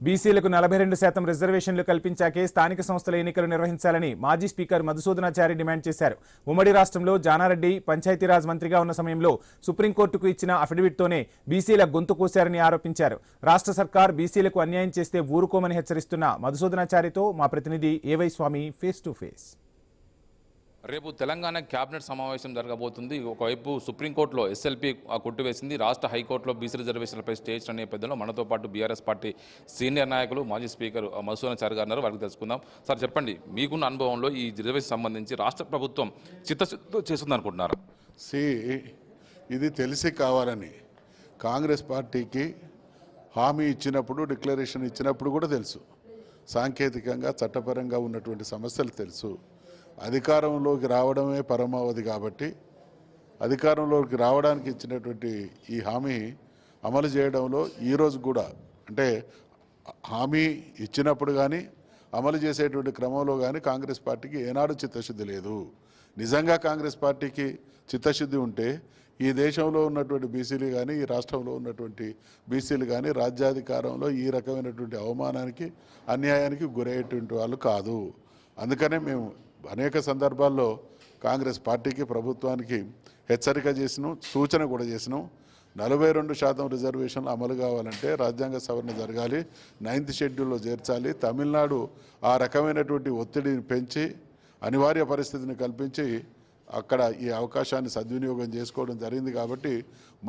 బీసీలకు 42% రిజర్వేషన్లు కల్పించాకే స్థానిక సంస్థల ఎన్నికలు నిర్వహించాలని మాజీ స్పీకర్ మధుసూదనాచారి డిమాండ్ చేశారు. ఉమ్మడి రాష్ట్రంలో జానారెడ్డి పంచాయతీరాజ్ మంత్రిగా ఉన్న సమయంలో సుప్రీంకోర్టుకు ఇచ్చిన అఫిడవిట్తోనే బీసీల గొంతు కోశారని ఆరోపించారు. రాష్ట్ర సర్కార్ బీసీలకు అన్యాయం చేస్తే ఊరుకోమని హెచ్చరిస్తున్న మధుసూదనాచారితో మా ప్రతినిధి ఏవై స్వామి ఫేస్ టు ఫేస్. రేపు తెలంగాణ క్యాబినెట్ సమావేశం జరగబోతుంది. ఒకవైపు సుప్రీంకోర్టులో ఎస్ఎల్పీ కొట్టివేసింది, రాష్ట్ర హైకోర్టులో బీసీ రిజర్వేషన్లపై స్టేజ్ అనే నేపథ్యంలో మనతో పాటు బీఆర్ఎస్ పార్టీ సీనియర్ నాయకులు మాజీ స్పీకర్ మధుసూదనాచారి గారు ఉన్నారు. వారికి తెలుసుకుందాం. సార్ చెప్పండి, మీకున్న అనుభవంలో ఈ రిజర్వేషన్ సంబంధించి రాష్ట్ర ప్రభుత్వం చిత్తశుద్ధితో చేస్తుంది అనుకుంటున్నారా? ఇది తెలిసి కావాలని కాంగ్రెస్ పార్టీకి హామీ ఇచ్చినప్పుడు, డిక్లరేషన్ ఇచ్చినప్పుడు కూడా తెలుసు. సాంకేతికంగా చట్టపరంగా ఉన్నటువంటి సమస్యలు తెలుసు. అధికారంలోకి రావడమే పరమావధి కాబట్టి అధికారంలోకి రావడానికి ఇచ్చినటువంటి ఈ హామీ అమలు చేయడంలో ఈరోజు కూడా, అంటే హామీ ఇచ్చినప్పుడు కానీ అమలు చేసేటువంటి క్రమంలో కానీ కాంగ్రెస్ పార్టీకి ఏనాడు చిత్తశుద్ధి లేదు. నిజంగా కాంగ్రెస్ పార్టీకి చిత్తశుద్ధి ఉంటే ఈ దేశంలో ఉన్నటువంటి బీసీలు కానీ, ఈ రాష్ట్రంలో ఉన్నటువంటి బీసీలు కానీ రాజ్యాధికారంలో ఈ రకమైనటువంటి అవమానానికి, అన్యాయానికి గురయ్యేటువంటి వాళ్ళు కాదు. అందుకనే మేము అనేక సందర్భాల్లో కాంగ్రెస్ పార్టీకి, ప్రభుత్వానికి హెచ్చరిక చేసినాం, సూచన కూడా చేసినాం. 42% రిజర్వేషన్లు అమలు కావాలంటే రాజ్యాంగ సవరణ జరగాలి, 9th షెడ్యూల్లో చేర్చాలి. తమిళనాడు ఆ రకమైనటువంటి ఒత్తిడిని పెంచి అనివార్య పరిస్థితిని కల్పించి అక్కడ ఈ అవకాశాన్ని సద్వినియోగం చేసుకోవడం జరిగింది. కాబట్టి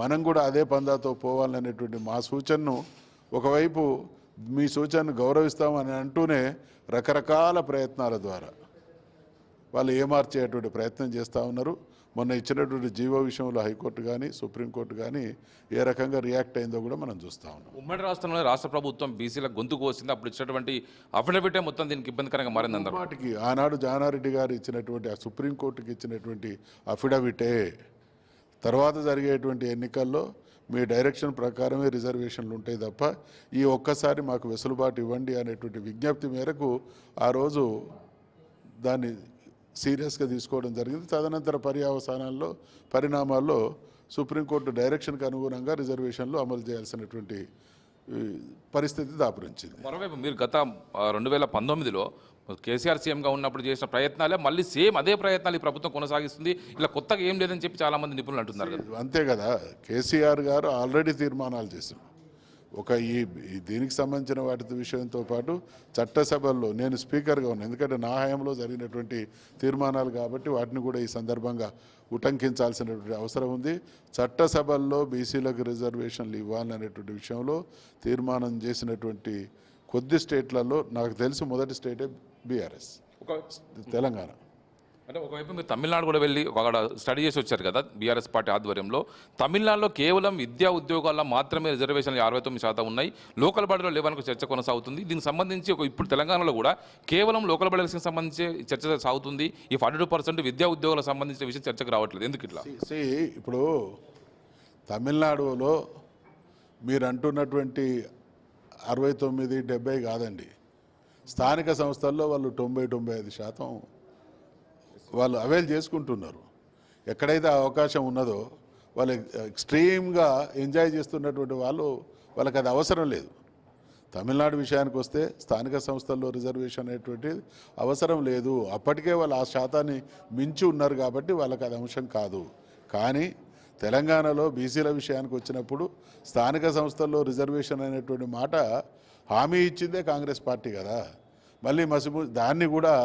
మనం కూడా అదే పందాతో పోవాలనేటువంటి మా సూచనను, ఒకవైపు మీ సూచనను గౌరవిస్తామని అంటూనే రకరకాల ప్రయత్నాల ద్వారా వాళ్ళు ఏమార్చేటువంటి ప్రయత్నం చేస్తూ ఉన్నారు. మొన్న ఇచ్చినటువంటి జీవో విషయంలో హైకోర్టు కానీ, సుప్రీంకోర్టు కానీ ఏ రకంగా రియాక్ట్ అయిందో కూడా మనం చూస్తూ ఉన్నాం. ఉమ్మడి రాష్ట్రంలో రాష్ట్ర ప్రభుత్వం బీసీలకు గొంతు కోసింది. అప్పుడు ఇచ్చినటువంటి అఫిడవిటే మొత్తం దీనికి ఇబ్బందికరంగా మారింది. వాటికి ఆనాడు జానారెడ్డి గారు ఇచ్చినటువంటి, ఆ సుప్రీంకోర్టుకి ఇచ్చినటువంటి అఫిడవిటే తర్వాత జరిగేటువంటి ఎన్నికల్లో మీ డైరెక్షన్ ప్రకారమే రిజర్వేషన్లు ఉంటాయి తప్ప ఈ ఒక్కసారి మాకు వెసులుబాటు ఇవ్వండి అనేటువంటి విజ్ఞప్తి మేరకు ఆ రోజు దాన్ని సీరియస్గా తీసుకోవడం జరిగింది. తదనంతర పరిణామాల్లో సుప్రీంకోర్టు డైరెక్షన్కి అనుగుణంగా రిజర్వేషన్లు అమలు చేయాల్సినటువంటి పరిస్థితి దాపురించింది. మరోవైపు మీరు గత 2019లో కేసీఆర్ సీఎంగా ఉన్నప్పుడు చేసిన ప్రయత్నాలే మళ్ళీ సేమ్ అదే ప్రయత్నాలు ఈ ప్రభుత్వం కొనసాగిస్తుంది. ఇలా కొత్తగా ఏం లేదని చెప్పి చాలామంది నిపుణులు అంటున్నారు కదా. అంతే కదా, కేసీఆర్ గారు ఆల్రెడీ తీర్మానాలు చేశారు. దీనికి సంబంధించిన వాటి విషయంతో పాటు చట్టసభల్లో నేను స్పీకర్గా ఉన్నాను, ఎందుకంటే నా హయాంలో జరిగినటువంటి తీర్మానాలు కాబట్టి వాటిని కూడా ఈ సందర్భంగా ఉటంకించాల్సినటువంటి అవసరం ఉంది. చట్టసభల్లో బీసీలకు రిజర్వేషన్లు ఇవ్వాలనేటువంటి విషయంలో తీర్మానం చేసినటువంటి కొద్ది స్టేట్లలో నాకు తెలిసి మొదటి స్టేటే బీఆర్ఎస్, తెలంగాణ. అంటే ఒకవైపు మీరు తమిళనాడు కూడా వెళ్ళి అక్కడ స్టడీ చేసి వచ్చారు కదా బీఆర్ఎస్ పార్టీ ఆధ్వర్యంలో. తమిళనాడులో కేవలం విద్యా ఉద్యోగాల్లో మాత్రమే రిజర్వేషన్లు 69% ఉన్నాయి, లోకల్ బాడీలో లేవని చర్చ కొనసాగుతుంది. దీనికి సంబంధించి ఇప్పుడు తెలంగాణలో కూడా కేవలం లోకల్ బాడీలకు సంబంధించి చర్చ సాగుతుంది. ఈ 42% విద్యా ఉద్యోగాలకు సంబంధించిన విషయం చర్చకు రావట్లేదు, ఎందుకు ఇట్లా? ఇప్పుడు తమిళనాడులో మీరు అంటున్నటువంటి 69, 70 కాదండి. స్థానిక సంస్థల్లో వాళ్ళు 90-95% వాళ్ళు అవైల్ చేసుకుంటున్నారు. ఎక్కడైతే అవకాశం ఉన్నదో వాళ్ళు ఎక్స్ట్రీమ్గా ఎంజాయ్ చేస్తున్నటువంటి వాళ్ళకి అది అవసరం లేదు. తమిళనాడు విషయానికి వస్తే స్థానిక సంస్థల్లో రిజర్వేషన్ అనేటువంటిది అవసరం లేదు. అప్పటికే వాళ్ళు ఆ శాతాన్ని మించి ఉన్నారు కాబట్టి వాళ్ళకి అది అంశం కాదు. కానీ తెలంగాణలో బీసీల విషయానికి వచ్చినప్పుడు స్థానిక సంస్థల్లో రిజర్వేషన్ అనేటువంటి మాట హామీ ఇచ్చిందే కాంగ్రెస్ పార్టీ కదా. మళ్ళీ దాన్ని కూడా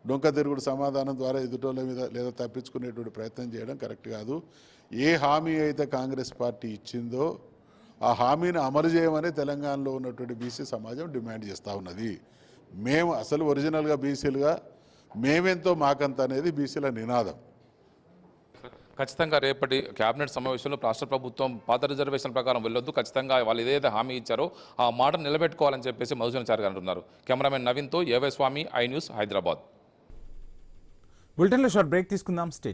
డొంక తిరుగుడు సమాధానం ద్వారా ఎదుటోళ్ళ మీద లేదా తప్పించుకునేటువంటి ప్రయత్నం చేయడం కరెక్ట్ కాదు. ఏ హామీ అయితే కాంగ్రెస్ పార్టీ ఇచ్చిందో ఆ హామీని అమలు చేయమని తెలంగాణలో ఉన్నటువంటి బీసీ సమాజం డిమాండ్ చేస్తూ ఉన్నది. మేము అసలు ఒరిజినల్గా బీసీలుగా మేమెంతో మాకంత అనేది బీసీల నినాదం. ఖచ్చితంగా రేపటి క్యాబినెట్ సమావేశంలో రాష్ట్ర ప్రభుత్వం పాత రిజర్వేషన్ ప్రకారం వెళ్ళొద్దు, ఖచ్చితంగా వాళ్ళు ఏదైతే హామీ ఇచ్చారో ఆ మాట నిలబెట్టుకోవాలని చెప్పేసి మధుసూదనాచారి గారు అంటున్నారు. కెమెరామెన్ నవీన్తో A Y Swamy, I news, Hyderabad. బులెటిన్లో షార్ట్ బ్రేక్ తీసుకుందాం. స్టే